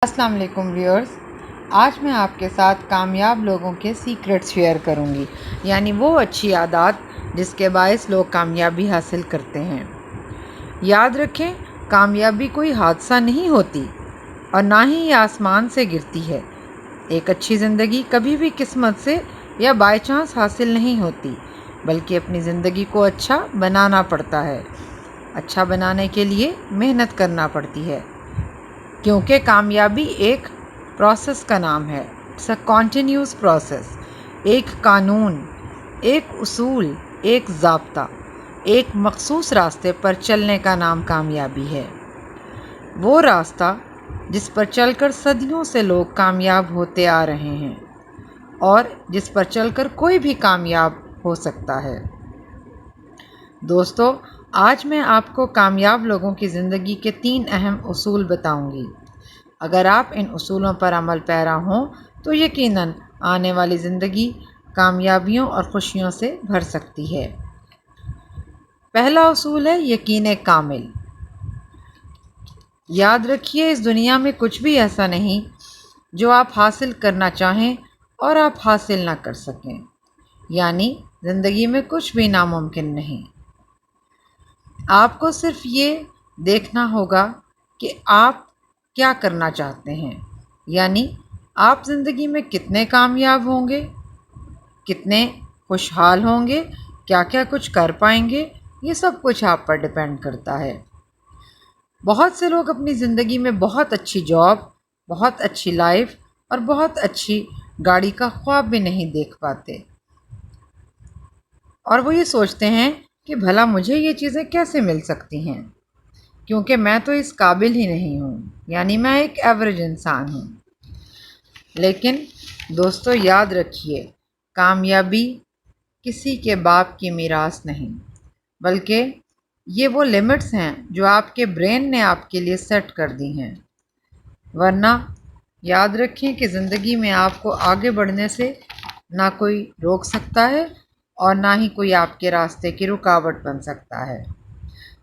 السلام علیکم ویورز، آج میں آپ کے ساتھ کامیاب لوگوں کے سیکرٹس شیئر کروں گی، یعنی وہ اچھی عادات جس کے باعث لوگ کامیابی حاصل کرتے ہیں۔ یاد رکھیں، کامیابی کوئی حادثہ نہیں ہوتی اور نہ ہی یہ آسمان سے گرتی ہے۔ ایک اچھی زندگی کبھی بھی قسمت سے یا بائی چانس حاصل نہیں ہوتی، بلکہ اپنی زندگی کو اچھا بنانا پڑتا ہے۔ اچھا بنانے کے لیے محنت کرنا پڑتی ہے، کیونکہ کامیابی ایک پروسیس کا نام ہے۔ It's a continuous process. ایک قانون، ایک اصول، ایک ضابطہ، ایک مخصوص راستے پر چلنے کا نام کامیابی ہے۔ وہ راستہ جس پر چل کر صدیوں سے لوگ کامیاب ہوتے آ رہے ہیں اور جس پر چل کر کوئی بھی کامیاب ہو سکتا ہے۔ دوستو، آج میں آپ کو کامیاب لوگوں کی زندگی کے 3 اہم اصول بتاؤں گی۔ اگر آپ ان اصولوں پر عمل پیرا ہوں تو یقیناً آنے والی زندگی کامیابیوں اور خوشیوں سے بھر سکتی ہے۔ پہلا اصول ہے یقین کامل۔ یاد رکھیے، اس دنیا میں کچھ بھی ایسا نہیں جو آپ حاصل کرنا چاہیں اور آپ حاصل نہ کر سکیں، یعنی زندگی میں کچھ بھی ناممکن نہیں۔ آپ کو صرف یہ دیکھنا ہوگا کہ آپ کیا کرنا چاہتے ہیں، یعنی آپ زندگی میں کتنے کامیاب ہوں گے، کتنے خوشحال ہوں گے، کیا کیا کچھ کر پائیں گے، یہ سب کچھ آپ پر ڈیپینڈ کرتا ہے۔ بہت سے لوگ اپنی زندگی میں بہت اچھی جاب، بہت اچھی لائف اور بہت اچھی گاڑی کا خواب بھی نہیں دیکھ پاتے، اور وہ یہ سوچتے ہیں کہ بھلا مجھے یہ چیزیں کیسے مل سکتی ہیں، کیونکہ میں تو اس قابل ہی نہیں ہوں، یعنی میں ایک ایوریج انسان ہوں۔ لیکن دوستو، یاد رکھیے، کامیابی کسی کے باپ کی میراث نہیں، بلکہ یہ وہ لمٹس ہیں جو آپ کے برین نے آپ کے لیے سیٹ کر دی ہیں۔ ورنہ یاد رکھیں کہ زندگی میں آپ کو آگے بڑھنے سے نہ کوئی روک سکتا ہے اور نہ ہی کوئی آپ کے راستے کی رکاوٹ بن سکتا ہے۔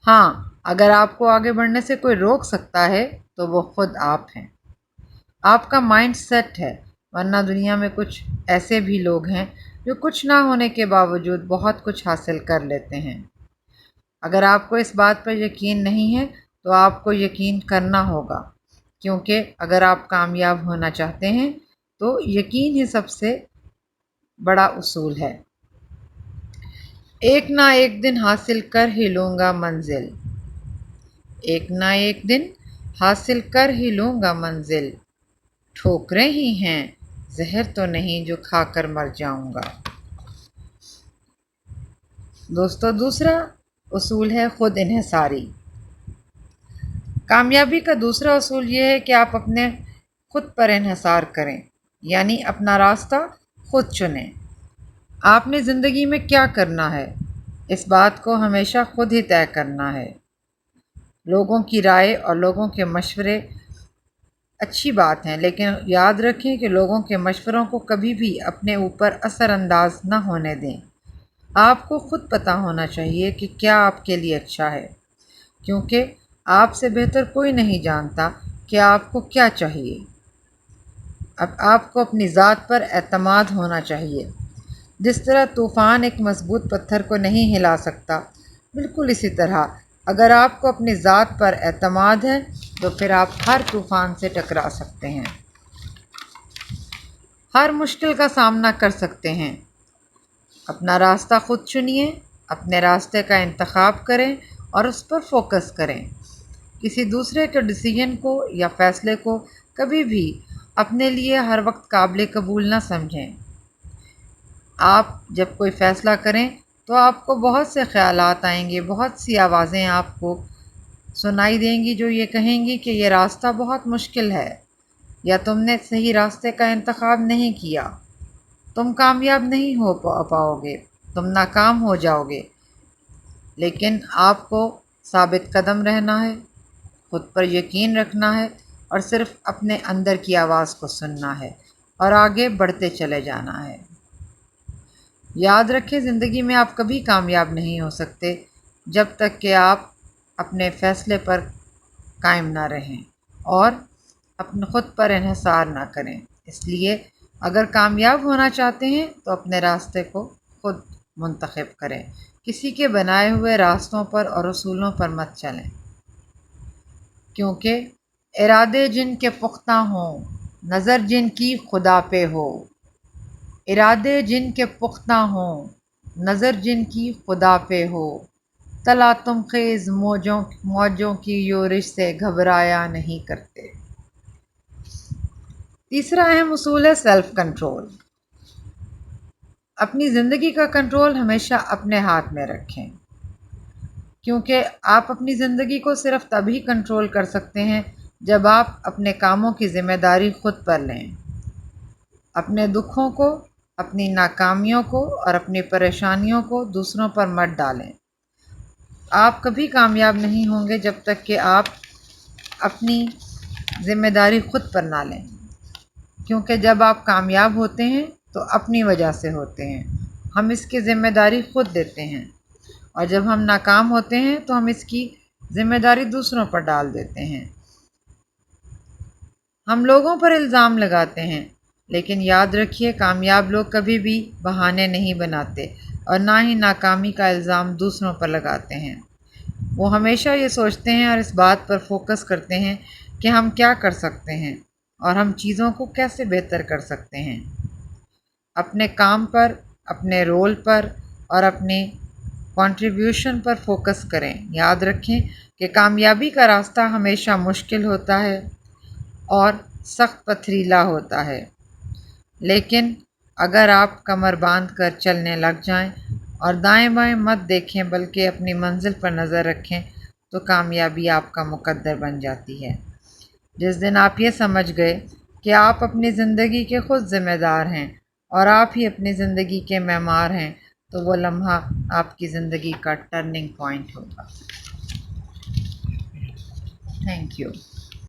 ہاں، اگر آپ کو آگے بڑھنے سے کوئی روک سکتا ہے تو وہ خود آپ ہیں۔ آپ کا مائنڈ سیٹ ہے، ورنہ دنیا میں کچھ ایسے بھی لوگ ہیں جو کچھ نہ ہونے کے باوجود بہت کچھ حاصل کر لیتے ہیں۔ اگر آپ کو اس بات پر یقین نہیں ہے تو آپ کو یقین کرنا ہوگا، کیونکہ اگر آپ کامیاب ہونا چاہتے ہیں تو یقین ہی سب سے بڑا اصول ہے۔ ایک نہ ایک دن حاصل کر ہی لوں گا منزل، ایک نہ ایک دن حاصل کر ہی لوں گا منزل، ٹھوکریں ہی ہیں زہر تو نہیں جو کھا کر مر جاؤں گا۔ دوستو، دوسرا اصول ہے خود انحصاری۔ کامیابی کا دوسرا اصول یہ ہے کہ آپ اپنے خود پر انحصار کریں، یعنی اپنا راستہ خود چنیں۔ آپ نے زندگی میں کیا کرنا ہے، اس بات کو ہمیشہ خود ہی طے کرنا ہے۔ لوگوں کی رائے اور لوگوں کے مشورے اچھی بات ہیں، لیکن یاد رکھیں کہ لوگوں کے مشوروں کو کبھی بھی اپنے اوپر اثر انداز نہ ہونے دیں۔ آپ کو خود پتہ ہونا چاہیے کہ کیا آپ کے لیے اچھا ہے، کیونکہ آپ سے بہتر کوئی نہیں جانتا کہ آپ کو کیا چاہیے۔ اب آپ کو اپنی ذات پر اعتماد ہونا چاہیے۔ جس طرح طوفان ایک مضبوط پتھر کو نہیں ہلا سکتا، بالکل اسی طرح اگر آپ کو اپنی ذات پر اعتماد ہے تو پھر آپ ہر طوفان سے ٹکرا سکتے ہیں، ہر مشکل کا سامنا کر سکتے ہیں۔ اپنا راستہ خود چنیے، اپنے راستے کا انتخاب کریں اور اس پر فوکس کریں۔ کسی دوسرے کے ڈیسیژن کو یا فیصلے کو کبھی بھی اپنے لیے ہر وقت قابل قبول نہ سمجھیں۔ آپ جب کوئی فیصلہ کریں تو آپ کو بہت سے خیالات آئیں گے، بہت سی آوازیں آپ کو سنائی دیں گی جو یہ کہیں گی کہ یہ راستہ بہت مشکل ہے، یا تم نے صحیح راستے کا انتخاب نہیں کیا، تم کامیاب نہیں ہو پاؤ گے، تم ناکام ہو جاؤ گے۔ لیکن آپ کو ثابت قدم رہنا ہے، خود پر یقین رکھنا ہے اور صرف اپنے اندر کی آواز کو سننا ہے اور آگے بڑھتے چلے جانا ہے۔ یاد رکھیں، زندگی میں آپ کبھی کامیاب نہیں ہو سکتے جب تک کہ آپ اپنے فیصلے پر قائم نہ رہیں اور اپنے خود پر انحصار نہ کریں۔ اس لیے اگر کامیاب ہونا چاہتے ہیں تو اپنے راستے کو خود منتخب کریں، کسی کے بنائے ہوئے راستوں پر اور اصولوں پر مت چلیں، کیونکہ ارادے جن کے پختہ ہوں، نظر جن کی خدا پہ ہو۔ ارادے جن کے پختہ ہوں، نظر جن کی خدا پہ ہو، تلا تم خیز موجوں کی یورش سے گھبرایا نہیں کرتے۔ تیسرا اہم اصول ہے سیلف کنٹرول۔ اپنی زندگی کا کنٹرول ہمیشہ اپنے ہاتھ میں رکھیں، کیونکہ آپ اپنی زندگی کو صرف تبھی کنٹرول کر سکتے ہیں جب آپ اپنے کاموں کی ذمہ داری خود پر لیں۔ اپنے دکھوں کو، اپنی ناکامیوں کو اور اپنی پریشانیوں کو دوسروں پر مت ڈالیں۔ آپ کبھی کامیاب نہیں ہوں گے جب تک کہ آپ اپنی ذمہ داری خود پر نہ لیں، کیونکہ جب آپ کامیاب ہوتے ہیں تو اپنی وجہ سے ہوتے ہیں، ہم اس کی ذمہ داری خود لیتے ہیں، اور جب ہم ناکام ہوتے ہیں تو ہم اس کی ذمہ داری دوسروں پر ڈال دیتے ہیں۔ ہم لوگوں پر الزام لگاتے ہیں، لیکن یاد رکھیے کامیاب لوگ کبھی بھی بہانے نہیں بناتے اور نہ ہی ناکامی کا الزام دوسروں پر لگاتے ہیں۔ وہ ہمیشہ یہ سوچتے ہیں اور اس بات پر فوکس کرتے ہیں کہ ہم کیا کر سکتے ہیں اور ہم چیزوں کو کیسے بہتر کر سکتے ہیں۔ اپنے کام پر، اپنے رول پر اور اپنے کنٹریبیوشن پر فوکس کریں۔ یاد رکھیں کہ کامیابی کا راستہ ہمیشہ مشکل ہوتا ہے اور سخت پتھریلا ہوتا ہے، لیکن اگر آپ کمر باندھ کر چلنے لگ جائیں اور دائیں بائیں مت دیکھیں بلکہ اپنی منزل پر نظر رکھیں تو کامیابی آپ کا مقدر بن جاتی ہے۔ جس دن آپ یہ سمجھ گئے کہ آپ اپنی زندگی کے خود ذمہ دار ہیں اور آپ ہی اپنی زندگی کے معمار ہیں، تو وہ لمحہ آپ کی زندگی کا ٹرننگ پوائنٹ ہوگا۔ Thank you.